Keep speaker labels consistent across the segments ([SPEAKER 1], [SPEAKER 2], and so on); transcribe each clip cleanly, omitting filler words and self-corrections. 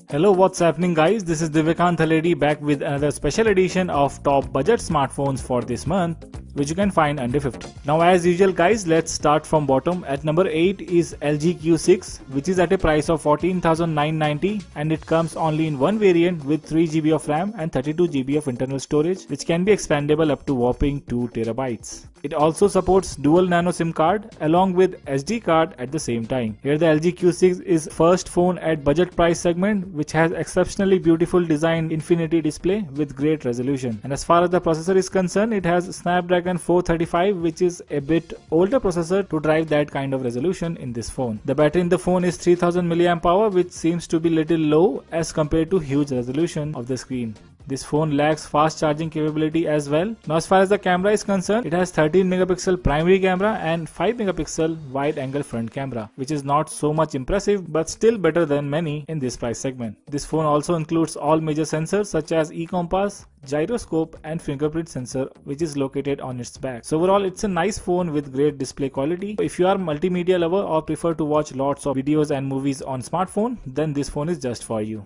[SPEAKER 1] Hello, what's happening, guys? This is Divekant Haledi back with another special edition of top budget smartphones for this month, which you can find under 50. Now, as usual, guys, let's start from bottom. At number 8 is LG Q6, which is at a price of 14,990, and it comes only in one variant with 3 GB of RAM and 32 GB of internal storage, which can be expandable up to whopping 2 terabytes. It also supports dual nano SIM card along with SD card at the same time. Here the LG Q6 is first phone at budget price segment, which has exceptionally beautiful design infinity display with great resolution. And as far as the processor is concerned, it has Snapdragon 435, which is a bit older processor to drive that kind of resolution in this phone. The battery in the phone is 3000 mAh, which seems to be little low as compared to huge resolution of the screen. This phone lacks fast charging capability as well. Now, as far as the camera is concerned, it has 13 megapixel primary camera and 5 megapixel wide angle front camera, which is not so much impressive but still better than many in this price segment. This phone also includes all major sensors such as e-compass, gyroscope and fingerprint sensor, which is located on its back. So overall, it's a nice phone with great display quality. If you are a multimedia lover or prefer to watch lots of videos and movies on smartphone, then this phone is just for you.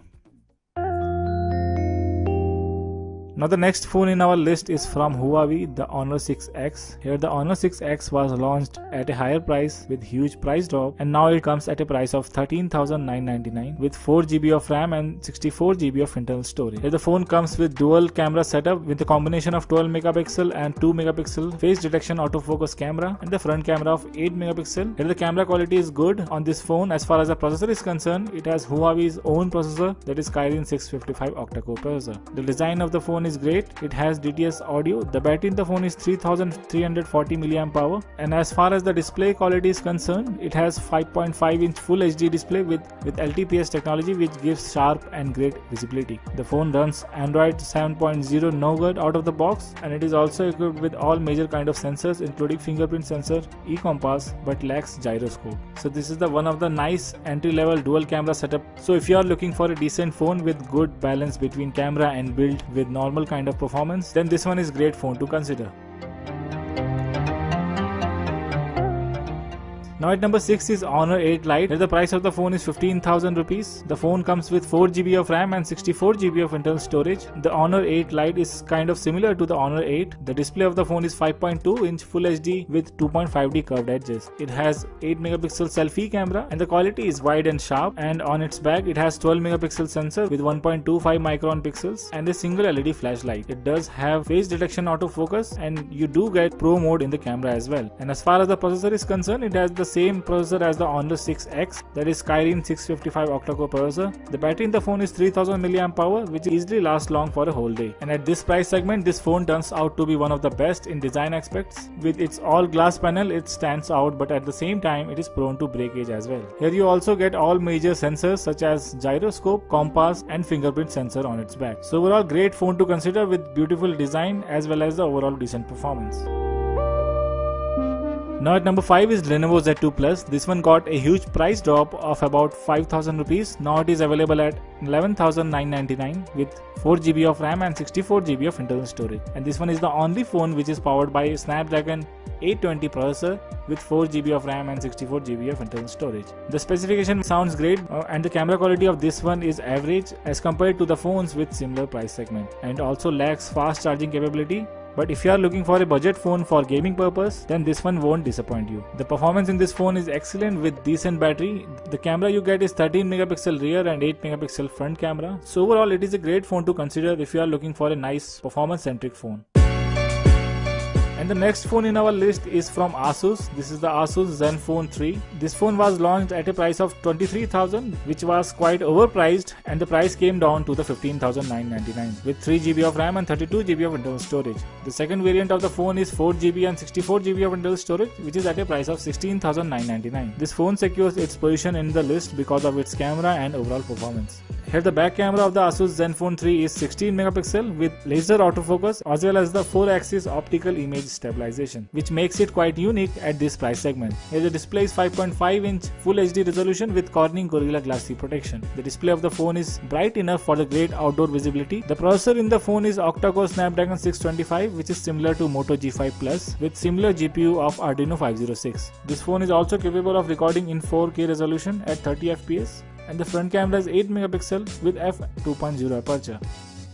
[SPEAKER 1] Now the next phone in our list is from Huawei, the Honor 6X. Here the Honor 6X was launched at a higher price with huge price drop, and now it comes at a price of 13,999 with 4 GB of RAM and 64 GB of internal storage. Here the phone comes with dual camera setup with a combination of 12 megapixel and 2 megapixel face detection autofocus camera and the front camera of 8 megapixel. Here the camera quality is good on this phone. As far as the processor is concerned, it has Huawei's own processor, that is Kirin 655 octa-core processor. The design of the phone is great. It has DTS audio. The battery in the phone is 3340 mAh, and as far as the display quality is concerned, it has 5.5-inch Full HD display with LTPS technology, which gives sharp and great visibility. The phone runs Android 7.0 Nougat out of the box, and it is also equipped with all major kind of sensors including fingerprint sensor, e-compass, but lacks gyroscope. So this is the one of the nice entry-level dual camera setup. So if you are looking for a decent phone with good balance between camera and build with normal kind of performance, then this one is great phone to consider. Now at number 6 is Honor 8 Lite. Here the price of the phone is 15,000 rupees. The phone comes with 4 GB of RAM and 64 GB of internal storage. The Honor 8 Lite is kind of similar to the Honor 8. The display of the phone is 5.2-inch Full HD with 2.5D curved edges. It has 8 megapixel selfie camera and the quality is wide and sharp, and on its back it has 12 megapixel sensor with 1.25 micron pixels and a single LED flashlight. It does have face detection autofocus, and you do get Pro mode in the camera as well. And as far as the processor is concerned, it has the same processor as the Honor 6X, that is Kirin 655 octa-core processor. The battery in the phone is 3000 mAh, which easily lasts long for a whole day. And at this price segment, this phone turns out to be one of the best in design aspects. With its all glass panel, it stands out, but at the same time, it is prone to breakage as well. Here you also get all major sensors such as gyroscope, compass and fingerprint sensor on its back. So overall, great phone to consider with beautiful design as well as the overall decent performance. Now at number 5 is Lenovo Z2 Plus. This one got a huge price drop of about 5,000 rupees. Now it is available at 11,999 with 4 GB of RAM and 64 GB of internal storage. And this one is the only phone which is powered by a Snapdragon 820 processor with 4 GB of RAM and 64 GB of internal storage. The specification sounds great, and the camera quality of this one is average as compared to the phones with similar price segment, and also lacks fast charging capability. But if you are looking for a budget phone for gaming purpose, then this one won't disappoint you. The performance in this phone is excellent with decent battery. The camera you get is 13 megapixel rear and 8 megapixel front camera. So overall, it is a great phone to consider if you are looking for a nice performance centric phone. And the next phone in our list is from Asus. This is the Asus Zenfone 3. This phone was launched at a price of 23,000, which was quite overpriced, and the price came down to the 15,999 with 3 GB of RAM and 32 GB of internal storage. The second variant of the phone is 4 GB and 64 GB of internal storage, which is at a price of 16,999. This phone secures its position in the list because of its camera and overall performance. Here the back camera of the Asus Zenfone 3 is 16 megapixel with laser autofocus as well as the 4-axis optical image stabilization, which makes it quite unique at this price segment. Here the display is 5.5-inch Full HD resolution with Corning Gorilla Glass 3 protection. The display of the phone is bright enough for the great outdoor visibility. The processor in the phone is octa-core Snapdragon 625, which is similar to Moto G5 Plus with similar GPU of Adreno 506. This phone is also capable of recording in 4K resolution at 30 fps. and the front camera is 8 megapixel with f2.0 aperture.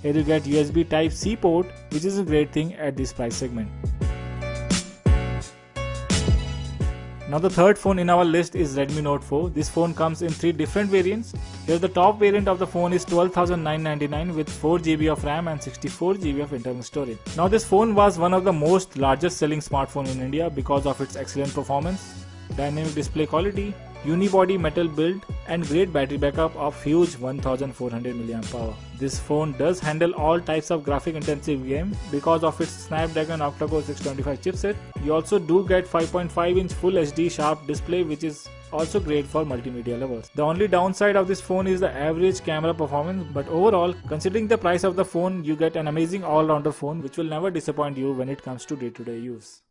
[SPEAKER 1] Here you get USB Type-C port, which is a great thing at this price segment. Now the third phone in our list is Redmi Note 4. This phone comes in 3 different variants. Here the top variant of the phone is 12,999 with 4GB of RAM and 64GB of internal storage. Now this phone was one of the most largest selling smartphone in India because of its excellent performance, dynamic display quality, unibody metal build and great battery backup of huge 1400 mAh. This phone does handle all types of graphic intensive game because of its Snapdragon octa-core 625 chipset. You also do get 5.5-inch Full HD sharp display, which is also great for multimedia lovers. The only downside of this phone is the average camera performance, but overall, considering the price of the phone, you get an amazing all-rounder phone which will never disappoint you when it comes to day-to-day use.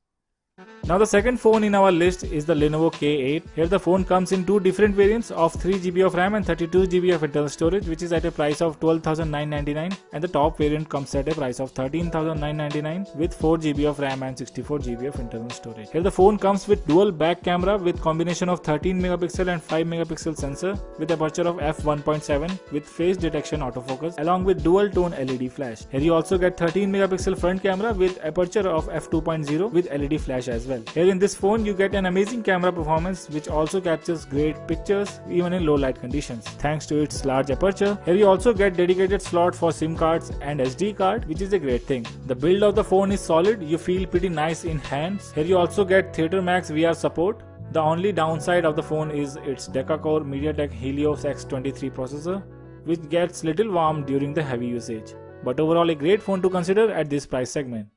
[SPEAKER 1] Now the second phone in our list is the Lenovo K8. Here the phone comes in 2 different variants of 3GB of RAM and 32GB of internal storage, which is at a price of 12,999, and the top variant comes at a price of 13,999 with 4GB of RAM and 64GB of internal storage. Here the phone comes with dual back camera with combination of 13 megapixel and 5 megapixel sensor with aperture of f1.7 with face detection autofocus along with dual tone LED flash. Here you also get 13 megapixel front camera with aperture of f2.0 with LED flash as well. Here in this phone you get an amazing camera performance which also captures great pictures even in low light conditions thanks to its large aperture. Here you also get dedicated slot for SIM cards and SD card, which is a great thing. The build of the phone is solid, you feel pretty nice in hands. Here you also get Theater Max VR support. The only downside of the phone is its deca-core MediaTek Helios X23 processor, which gets little warm during the heavy usage. But overall a great phone to consider at this price segment.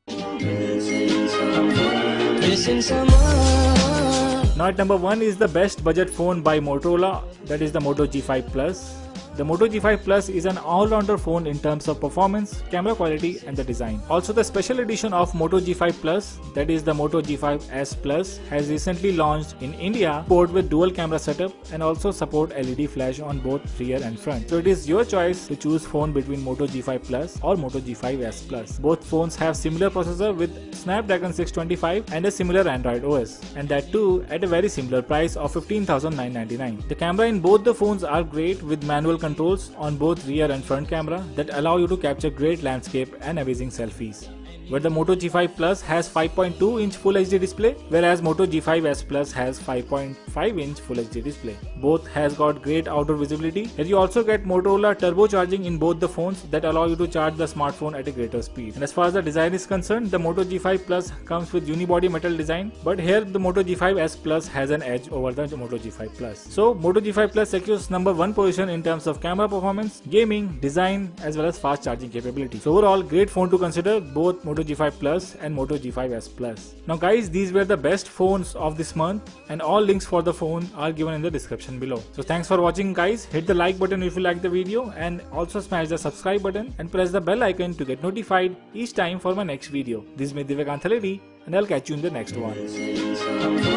[SPEAKER 1] Now at number 1 is the best budget phone by Motorola, that is the Moto G5 Plus. The Moto G5 Plus is an all-rounder phone in terms of performance, camera quality and the design. Also the special edition of Moto G5 Plus, that is the Moto G5 S Plus, has recently launched in India, port with dual camera setup and also support LED flash on both rear and front. So it is your choice to choose phone between Moto G5 Plus or Moto G5 S Plus. Both phones have similar processor with Snapdragon 625 and a similar Android OS, and that too at a very similar price of 15,999. The camera in both the phones are great with manual controls on both rear and front camera that allow you to capture great landscape and amazing selfies. Where the Moto G5 Plus has 5.2-inch Full HD display, whereas Moto G5 S Plus has 5.5-inch Full HD display. Both has got great outdoor visibility. Here you also get Motorola turbo charging in both the phones that allow you to charge the smartphone at a greater speed. And as far as the design is concerned, the Moto G5 Plus comes with unibody metal design, but here the Moto G5 S Plus has an edge over the Moto G5 Plus. So Moto G5 Plus secures number 1 position in terms of camera performance, gaming, design as well as fast charging capability. So overall great phone to consider, both Moto G5 Plus and Moto G5 S Plus. Now guys, these were the best phones of this month and all links for the phone are given in the description below. So thanks for watching guys, hit the like button if you like the video and also smash the subscribe button and press the bell icon to get notified each time for my next video. This is me Divyakant Haledi and I'll catch you in the next one.